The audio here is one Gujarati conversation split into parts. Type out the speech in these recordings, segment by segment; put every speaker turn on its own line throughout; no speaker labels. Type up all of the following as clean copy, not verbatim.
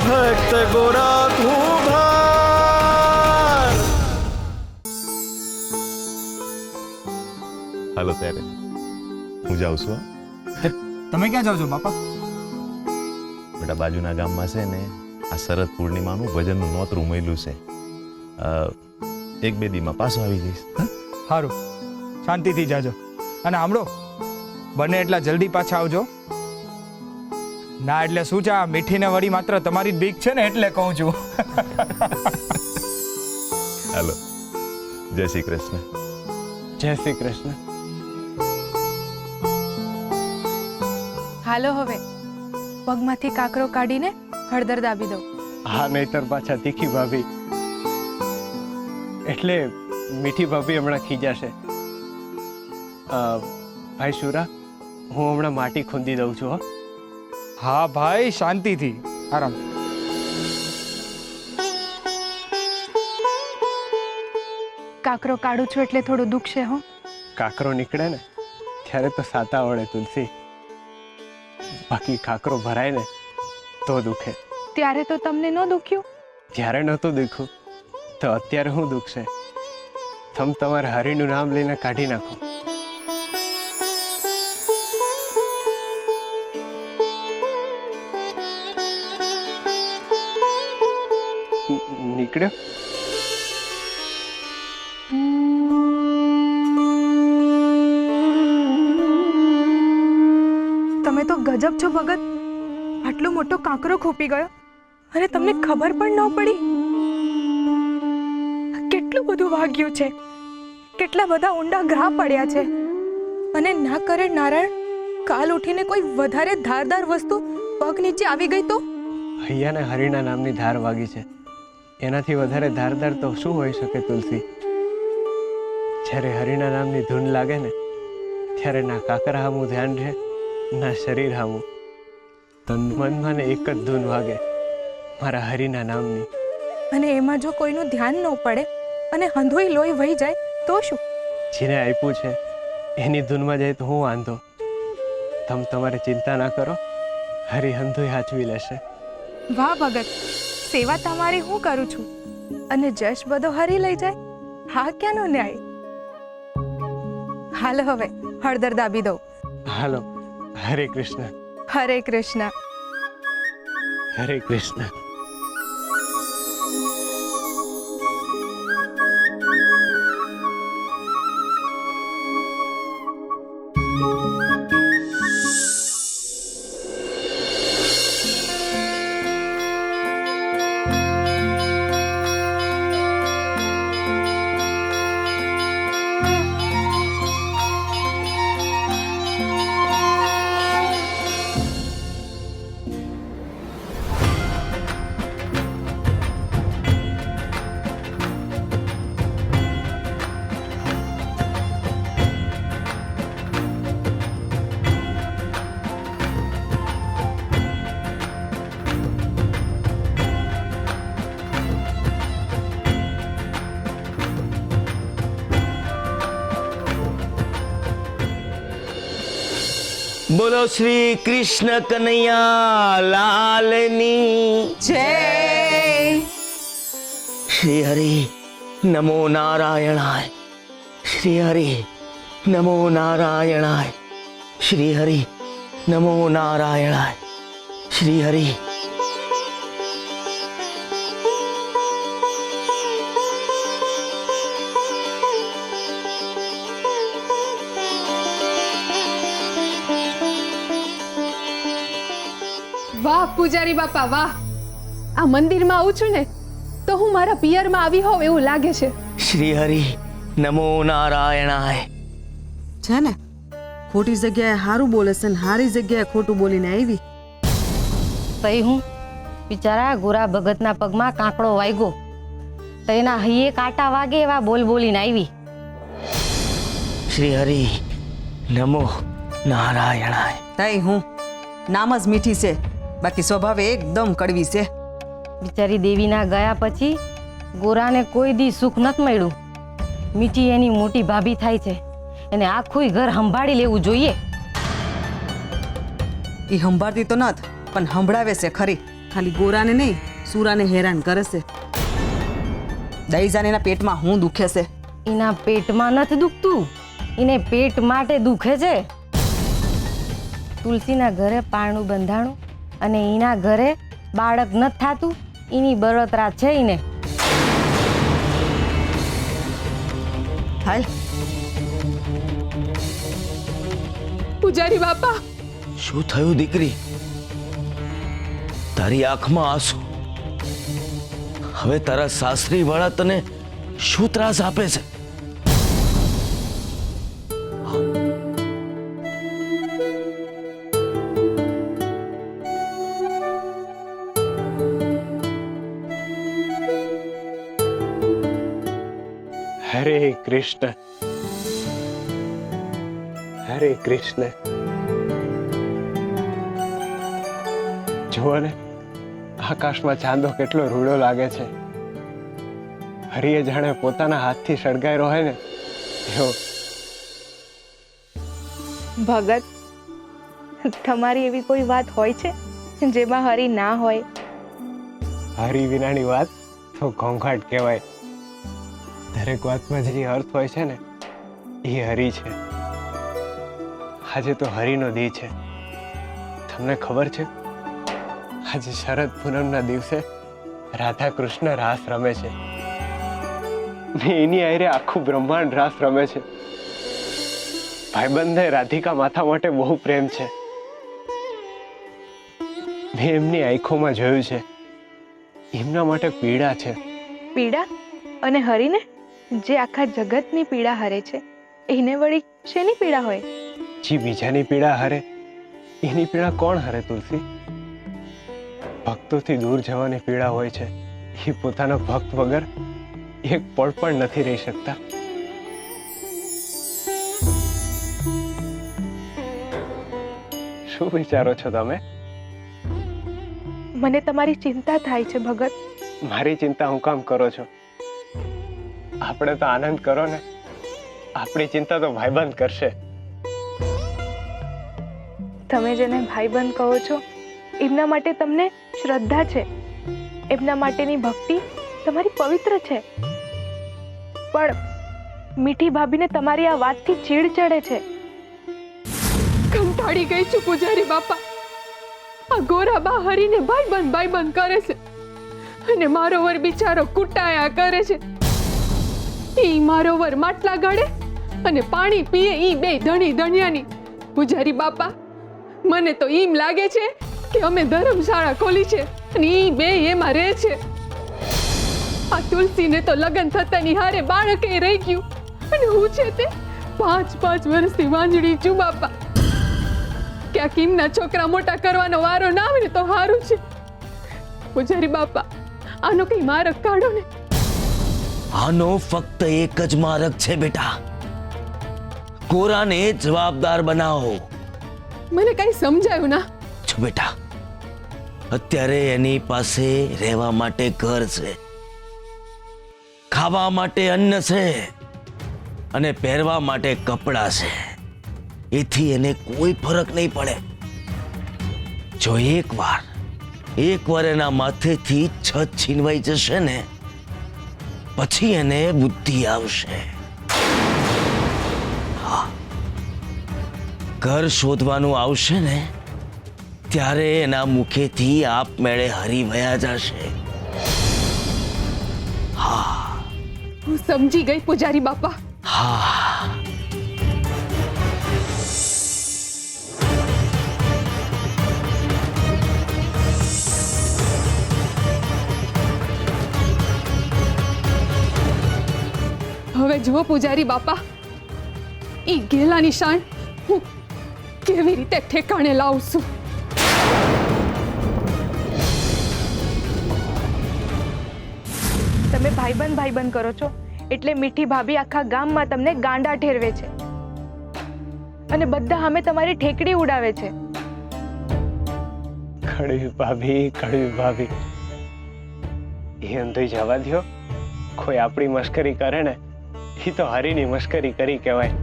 ભક્ત ગોરા કુંભાર.
હાલો ત્યારે હું જાઉં છું.
તમે ક્યાં જાઓ છો બાપા?
બેટા બાજુના ગામમાં છે ને આ શરદ પૂર્ણિમાનું ભજનનું નોતરું મળ્યું છે. એક બે દીમાં પાછો આવી જઈશ.
સારું, શાંતિથી જાજો. અને સાંભળો, બને એટલા જલ્દી પાછા આવજો. ના એટલે શું છે, આ મીઠીને વળી માત્ર તમારી જ બીક છે ને એટલે કહું છું.
હાલો, જય શ્રી કૃષ્ણ.
જય શ્રી કૃષ્ણ.
હાલો હવે પગમાંથી કાકરો કાઢીને હળદર દાબી દો.
હા, નહીતર પાછા તીખી ભાભી એટલે મીઠી ભાભી હમણાં ખીજાશે. ભાઈ શુરા, હું હમણાં માટી ખૂંદી દઉં છું. હો.
હા ભાઈ, શાંતિથી, આરામ.
કાકરો કાઢું છું એટલે થોડું દુખશે હો.
કાકરો નીકળે ને ત્યારે તો સાતા વળે તુલસી, બાકી કાકરો ભરાય ને તો દુખે.
ત્યારે તો તમને ન દુખ્યું?
જ્યારે નહોતું દુખ્યું તો અત્યારે હું દુખશે. તમે તમારા હરિનું નામ લઈને કાઢી નાખો. નીકળ્યો?
તમે તો ગજબ છો ભગત. આટલો મોટો કાંકરો ખોપી ગયો અને તમને ખબર પણ ન પડી. કેટલું બધું વાગ્યું છે, કેટલા બધા ઊંડા ઘા પડ્યા છે. અને ના કરે નારાયણ, કાલ ઉઠીને કોઈ વધારે ધારદાર વસ્તુ પગ નીચે આવી ગઈ તો?
હૈયાને હરિના નામની ધાર વાગી છે, એનાથી વધારે ધારદાર તો શું હોઈ શકે તુલસી? જ્યારે હરિના નામની ધૂન લાગે ને ત્યારે ના કાકરા હામું ધ્યાન રહે, ના શરીર હામું. તન મનમાં ને એક જ ધૂન વાગે, મારા હરિના નામની.
અને એમાં જો કોઈનું ધ્યાન ન પડે અને હંધોઈ લોહી વહી જાય તો શું?
જેને આપ્યું છે એની ધૂનમાં જાય તો હું વાંધો. તમે તમારે ચિંતા ના કરો, હરિ હંધોઈ હાચવી લેશે.
વાહ ભગત, સેવા તમારી હું કરું છું અને જશ બધો હરી લઈ જાય. હા, ક્યાંનો ન્યાય. હાલ હવે હળદર દાબી દો.
હાલો, હરે કૃષ્ણ.
હરે કૃષ્ણ.
હરે કૃષ્ણ.
બોલો શ્રી કૃષ્ણ કનૈયા લાલની
જય.
શ્રી હરિ નમો નારાયણાય. શ્રી હરિ નમો નારાયણાય. શ્રી હરિ નમો નારાયણાય. શ્રી હરિ.
વાહ પૂજારી બાપા વાહ! આ મંદિરમાં આવું છું ને તો હું મારા પિયરમાં આવી હોઉં એવું લાગે છે.
શ્રી હરિ નમો નારાયણાય.
છે ને, ખોટી જગ્યાએ હારું બોલે છે ને હારી જગ્યાએ ખોટું બોલીને આવી.
તઈ હું બિચારા ગોરા ભગતના પગમાં કાંકડો વાગ્યો તો એના હૈયે કાંટા વાગે એવા બોલ બોલીને આવી.
શ્રી હરિ નમો નારાયણાય.
તઈ હું નામ જ મીઠી છે, બાકી સ્વભાવે એકદમ કડવી છે.
બિચારી દેવીના ગયા પછી ગોરાને કોઈ દી સુખ નથી મળ્યું. મીઠી એની મોટી ભાભી થાય છે, એને આખું ઘર સંભાળી લેવું જોઈએ.
એ સંભાળતી તો નથ, પણ સંભળાવે છે ખરી. ખાલી ગોરાને નહીં સુરાને હેરાન કરે છે. દઈજાને એના પેટમાં હું દુખે છે.
એના પેટમાં નથી દુખતું, એને પેટ માટે દુખે છે. તુલસીના ઘરે પારણું બંધાણું અને એના ઘરે બાળક નથી થાતું, એની બળતરા છે એને.
હાલ
પૂજારી બાપા,
શું થયું દીકરી? તારી આંખમાં આંસુ. હવે તારા સાસરી વાળા તને શું ત્રાસ આપે છે?
હરે કૃષ્ણ, હરે કૃષ્ણ. જુઓ ને, આકાશમાં ચાંદો કેટલો રૂડો લાગે છે. હરિએ જાણે પોતાના હાથથી સળગાઈ રહ્યો ને એવો.
ભગત, તમારી એવી કોઈ વાત હોય છે જેમાં હરી ના હોય?
હરિ વિનાની વાત તો ઘોંઘાટ કહેવાય. દરેક વાતમાં જે અર્થ હોય છે ને એ હરિ છે. આજે તો હરિનો દી છે. તમને ખબર છે, આજે શરદ પૂનમના દિવસે રાધા કૃષ્ણ રાસ રમે છે ને એની આયરે આખું બ્રહ્માંડ રાસ રમે છે. ભાઈબંધને રાધિકા માથા માટે બહુ પ્રેમ છે. મેં એમની આંખોમાં જોયું છે, એમના માટે પીડા છે.
પીડા? અને હરીને, જે આખા જગતની પીડા હરે છે, એને વળી શેની પીડા હોય?
જે બીજાની પીડા હરે એની પીડા કોણ હરે તુલસી? ભક્તોથી દૂર જવાની પીડા હોય છે. એ પોતાના ભક્ત વગર એક પળ પણ નથી રહી શકતા. શું વિચારો છો તમે?
મને તમારી ચિંતા થાય છે ભગત.
મારી ચિંતા હું કામ કરો છો? આપણે તો આનંદ કરો ને. આપણી ચિંતા તો ભાઈબંધ કરશે.
તમે જેને ભાઈબંધ કહો છો એમના માટે તમને શ્રદ્ધા છે, એમના માટેની ભક્તિ તમારી પવિત્ર છે. પણ મીઠી ભાભીને તમારી આ વાતથી ચીડ ચડે છે.
કંટાળી ગઈ છું પૂજારી બાપા. આ ગોરા બા હરીને ભાઈબંધ કરે છે અને મારો વર બિચારો કુટાયા કરે છે. ઈ મારો વર માટલા ગાળે અને પાણી પીએ ઈ બે ધણી ધણિયાની. પૂજારી બાપા, મને તો એમ લાગે છે કે અમે ધર્મશાળા ખોલી છે અને ઈ બે એમાં રહે છે. આ તુલસીને તો લગ્ન થતાની હારે બાળકે રહી ગયું અને હું છે તે 5 વર્ષથી વાંજળી છું બાપા. ક્યાંક એમના છોકરા મોટા કરવાનો વારો ના આવે ને તો સારું છે. પૂજારી બાપા, આનો કઈ માર્ગ કાઢો ને.
આનો ફક્ત એક જ માર્ગ છે બેટા. ગોરાને જવાબદાર બનાવો.
મને કઈ સમજાયું ના.
જો બેટા, અત્યારે એની પાસે રહેવા માટે ઘર છે, ખાવા માટે અન્ન છે અને પહેરવા માટે કપડાં છે. એથી એને કોઈ ફરક નહીં પડે. જો એકવાર એના માથેથી છત છીનવાઈ જશે ને પછી એને બુદ્ધિ આવશે. હા, ઘર શોધવાનું આવશે ને ત્યારે એના મુખેથી આપમેળે હરી વયા જશે. હા
હું સમજી ગઈ પૂજારી બાપા.
હા,
હવે જુઓ પૂજારી બાપા, ઈ ગેલાની શાન હું કેવી રીતે ઠેકાણે લાવું છું.
તમે ભાઈબંધ કરો છો એટલે મીઠી ભાભી આખા ગામમાં તમને ગાંડા ઠેરવે છે અને બધા સામે તમારી ઠેકડી ઉડાવે છે.
કડવી ભાભી, એ અંધોઈ જવા દ્યો. કોઈ આપણી મશ્કરી કરે ને એ તો હરીની મશ્કરી કરી કહેવાય.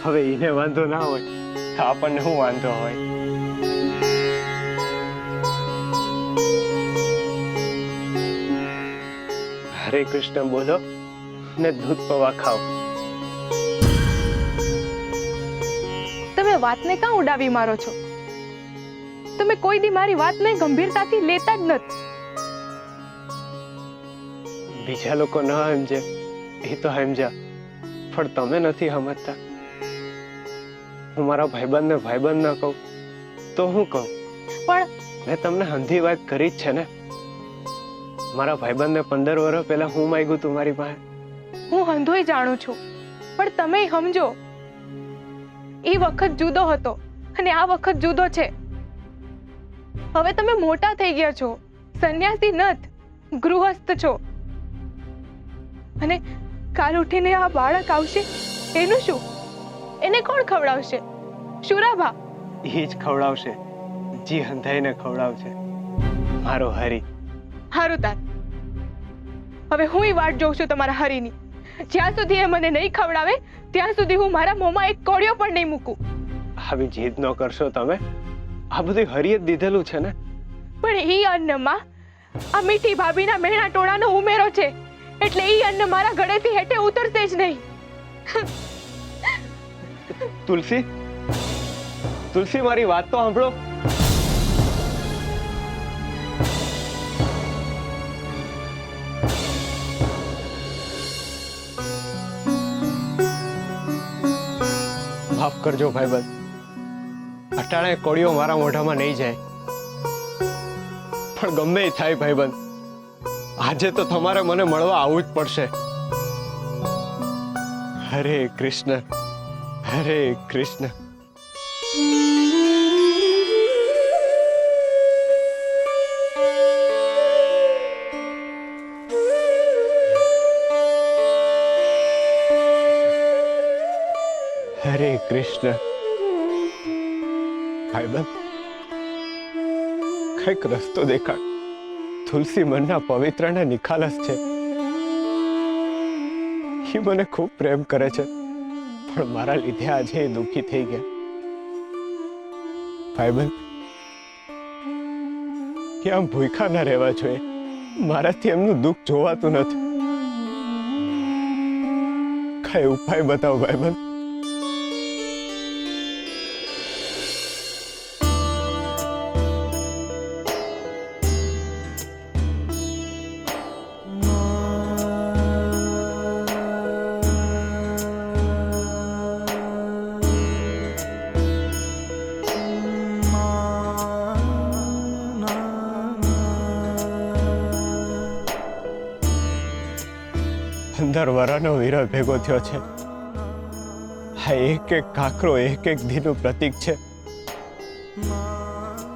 હવે એને વાંધો ના હોય તો આપણને શું વાંધો હોય? હરે કૃષ્ણ બોલો ને દૂધ પૌવા ખાઓ.
તમે વાતને કાં ઉડાવી મારો છો? તમે કોઈ દી મારી વાતને ગંભીરતાથી લેતા જ નથી.
બીજા લોકો ન સમજે એ તો સમજ્યા, પણ તમે નથી સમજતા. હું મારા ભાઈબંધને ભાઈબંધ ન કહું તો હું કહું?
પણ
મેં તમને હંધી વાત કરી જ છે ને. મારા ભાઈબંધને 15 વર્ષ પહેલા હું માંગ્યું તું મારી પાસે.
હું હંધોય જાણું છું, પણ તમે સમજો, એ વખત જુદો હતો અને આ વખત જુદો છે. હવે તમે મોટા થઈ ગયા છો, સંન્યાસી નથ, ગૃહસ્થ છો. અને કાલ ઉઠીને આ બાળક આવશે, એનું શું? એને કોણ ખવડાવશે? શુરાભા
એ જ ખવડાવશે, જી હંધાઈને ખવડાવશે, મારો હરી.
હારું તાર, હવે હું વાટ જોઉં છું તમારા હરીની. જ્યાં સુધી એ મને નહીં ખવડાવે ત્યાં સુધી હું મારા મોંમાં એક કોળિયો પણ નહીં મૂકું.
આવી જીદ ન કરશો તમે. આ બધું હરીએ જ દીધેલું છે ને.
પણ એ અન્નમાં આ મીઠી ભાભીના મેણા ટોળાનો ઉમેરો છે, એટલે એ અન્ન મારા ગળેથી હેઠે ઉતરશે જ નહીં.
તુલસી, તુલસી મારી વાત તો સાંભળો. માફ કરજો ભાઈબંધ, અટાણે કોળીઓ મારા મોઢામાં નહીં જાય. પણ ગમે એ થાય ભાઈબંધ, આજે તો તમારે મને મળવા આવવું જ પડશે. હરે કૃષ્ણ, હરે કૃષ્ણ. હરે કૃષ્ણ. ભાઈબંધ, કઈક રસ્તો દેખાડ. તુલસી મનના પવિત્ર ને નિખાલસ છે. એ મને ખૂબ પ્રેમ કરે છે, પણ મારા લીધે આજે એ દુઃખી થઈ ગયા. ભાઈબંધ, કે આમ ભૂખા ના રહેવા જોઈએ. મારાથી એમનું દુઃખ જોવાતું નથી. કઈ ઉપાય બતાવો ભાઈબંધ. અંદર વરાનો વીરો ભેગો થયો છે. આ એક એક કાકરો એક એક દીનું પ્રતીક છે,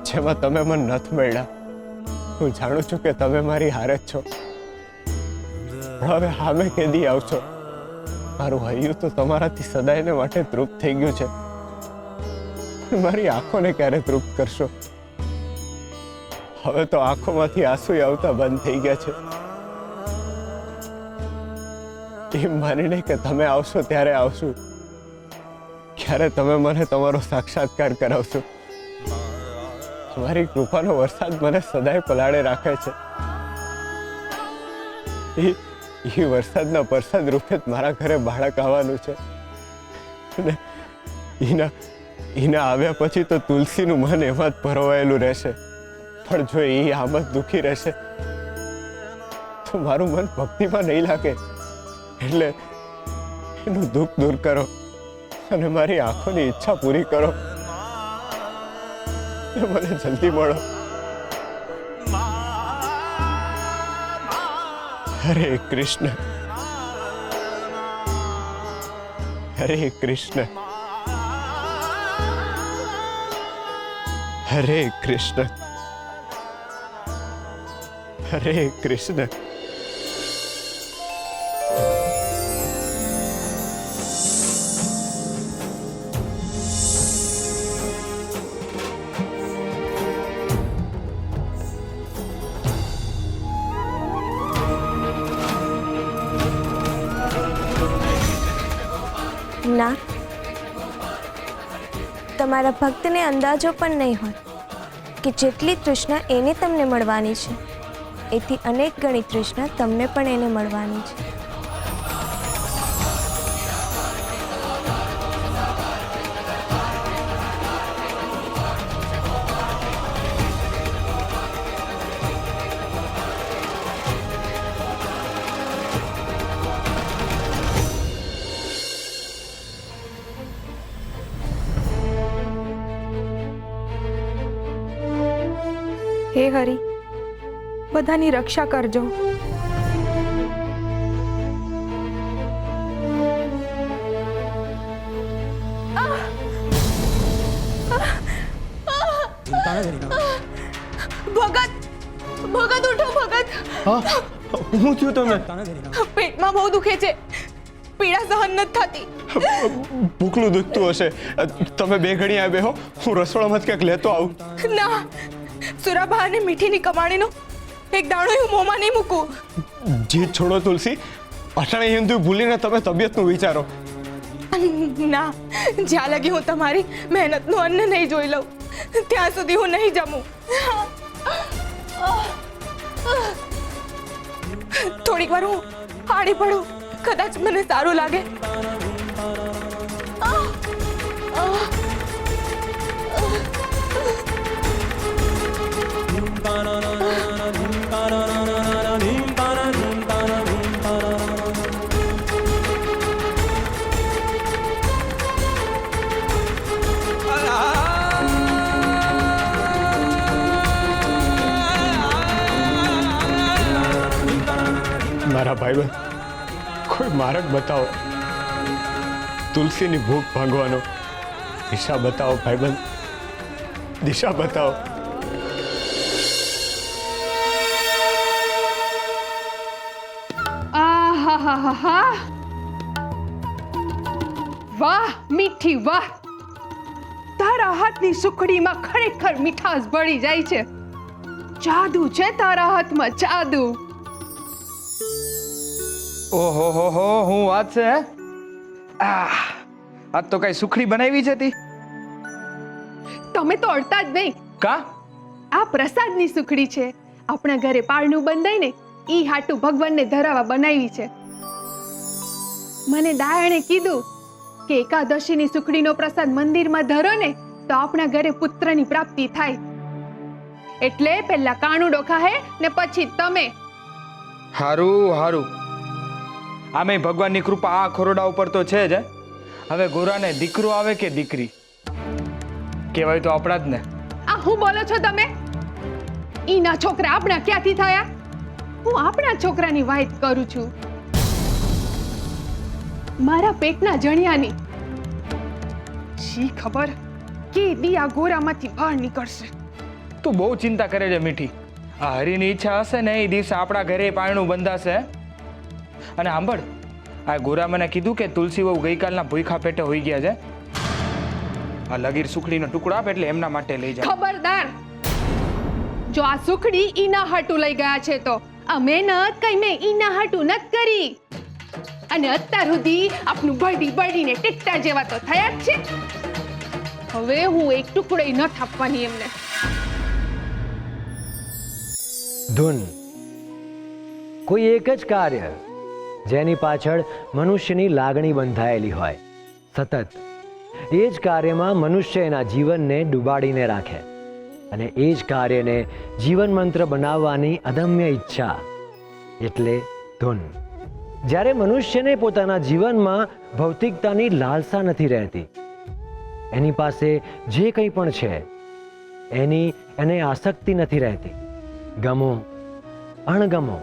જેમાં તમે મને નથી મળ્યા. હું જાણું છું કે તમે મારી હારે જ છો, પણ હવે સામે કેદી આવશો? મારું હૈયું તો તમારાથી સદાયને માટે તૃપ્ત થઈ ગયું છે, પણ મારી આંખોને ક્યારે તૃપ્ત કરશો? હવે તો આંખોમાંથી આંસુ આવતા બંધ થઈ ગયા છે. એમ માનીને કે તમે આવશો ત્યારે આવશું, ક્યારે તમે મને તમારો સાક્ષાત્કાર કરાવશો. તમારી કૃપાનો વરસાદ મને સદાય પલાળે રાખે છે. એ વરસાદના પ્રસાદ રૂપે જ મારા ઘરે બાળક આવવાનું છે. અને એના આવ્યા પછી તો તુલસીનું મન એમાં જ ભરવાયેલું રહેશે. પણ જો એ આમ જ દુઃખી રહેશે તો મારું મન ભક્તિમાં નહીં લાગે. એટલે એનું દુઃખ દૂર કરો અને મારી આંખોની ઈચ્છા પૂરી કરો. મને જલ્દી મળો. હરે કૃષ્ણ, હરે કૃષ્ણ, હરે કૃષ્ણ, હરે કૃષ્ણ.
ના, તમારા ભક્તને અંદાજો પણ નહીં હોય કે જેટલી તૃષ્ણા એને તમને મળવાની છે એથી અનેક ગણી તૃષ્ણા તમને પણ એને મળવાની છે.
હે હરિ, બધાની રક્ષા કરજો.
ભગત ભગત ઉઠો ભગત.
હું થયું તમને?
પેટમાં બહુ દુખે છે, પીડા સહન નથી થતી.
ભૂખનું દુખતું હશે. તમે બે ઘડી આ બેહો, હું રસોડામાં ક્યાંક લેતો આવું.
ના, સુરાભા અને મીઠીની કમાણીનો એક દાણો હું મોંમાં નહીં મૂકું.
જીત છોડો તુલસી, અટાણે હિન્દુ ભૂલીને તમે તબિયતનું વિચારો.
ના, જ્યાં લગી હું તમારી મહેનતનું અન્ન નહીં જોઈ લઉં ત્યાં સુધી હું નહીં જમું. થોડીક વાર હું આડી પડું, કદાચ મને સારું લાગે.
મારા ભાઈબંધ, કોઈ માર્ગ બતાવો, તુલસીની ભૂખ ભાંગવાનો. દિશા બતાવો ભાઈબંધ, દિશા બતાવો.
આહાહાહા, વાહ મીઠી વાહ, તારા હાથની સુખડીમાં ખરેખર મીઠાશ ભળી જાય છે. જાદુ છે તારા હાથમાં, જાદુ.
ઓહો હો હો, હું વાત છે. આજ તો કઈ સુખડી બનાવી છે તી?
તમે તો અડતા જ નહીં.
કા?
આ પ્રસાદની સુખડી છે. આપણા ઘરે પારણું બંધાય ને ઈ હાટું ભગવાનને ધરાવા બનાવી છે. મને દાયણે કીધું કે એકાદશીની સુખડીનો પ્રસાદ મંદિરમાં ધરો ને તો આપણા ઘરે પુત્રની પ્રાપ્તિ થાય. એટલે પહેલા કાણુડો ખાહે ને પછી તમે.
હારું હારું. આમે ભગવાનની કૃપા આ ખોરડા ઉપર તો છે જ. હવે ગોરાને દીકરો આવે કે દીકરી કહેવાય તો આપણા જ ને.
આ હું બોલો છો તમે? ઈના છોકરા આપણા ક્યાંથી થયા? હું આપણા છોકરાની વાત કરું છું, મારા પેટના જણિયાની. શી ખબર કે દી આ ગોરામાંથી બહાર નીકળશે.
તું બહુ ચિંતા કરે છે મીઠી. આ હરીની ઈચ્છા હશે ને એ દિવસે આપણા ઘરે પારણું બંધાશે. અને સાંભળ, આ ગોરા મને કીધું કે તુલસી વહુ ગઈકાલના ભૂખા પેટે હોઈ ગયા છે. આ લગીર સુખડીનો ટુકડો આપે એટલે એમના માટે લઈ જા.
ખબરદાર, જો આ સુખડી ઈના હાટું લઈ ગયા છે તો આ મહેનત કઈ મેં ઈના હાટું નથી કરી. અને અત્યાર સુધી આપનું બળી બળીને ટીકટા જેવા તો થયા જ છે. હવે હું એક ટુકડો ન થાપવાની એમને.
ધૂન કોઈ એક જ કાર્ય જેની પાછળ મનુષ્યની લાગણી બંધાયેલી હોય, સતત એ જ કાર્યમાં મનુષ્ય એના જીવનને ડૂબાડીને રાખે અને એ જ કાર્યને જીવન મંત્ર બનાવવાની અદમ્ય ઈચ્છા એટલે ધૂન. જ્યારે મનુષ્યને પોતાના જીવનમાં ભૌતિકતાની લાલસા નથી રહેતી, એની પાસે જે કંઈ પણ છે એની એને આસક્તિ નથી રહેતી, ગમો અણગમો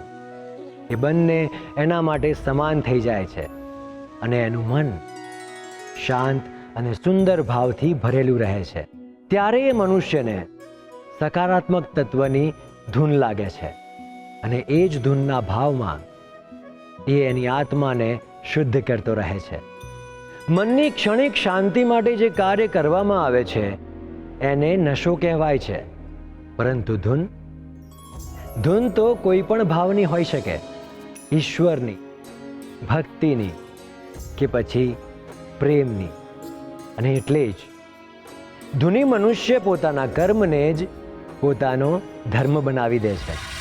એ બંને એના માટે સમાન થઈ જાય છે અને એનું મન શાંત અને સુંદર ભાવથી ભરેલું રહે છે. ત્યારે એ મનુષ્યને સકારાત્મક તત્વની ધૂન લાગે છે અને એ જ ધૂનના ભાવમાં એ એની આત્માને શુદ્ધ કરતો રહે છે. મનની ક્ષણિક શાંતિ માટે જે કાર્ય કરવામાં આવે છે એને નશો કહેવાય છે. પરંતુ ધૂન તો કોઈ પણ ભાવની હોઈ શકે, ઈશ્વરની, ભક્તિની કે પછી પ્રેમની. અને એટલે જ ધુની મનુષ્ય પોતાના કર્મને જ પોતાનો ધર્મ બનાવી દે છે.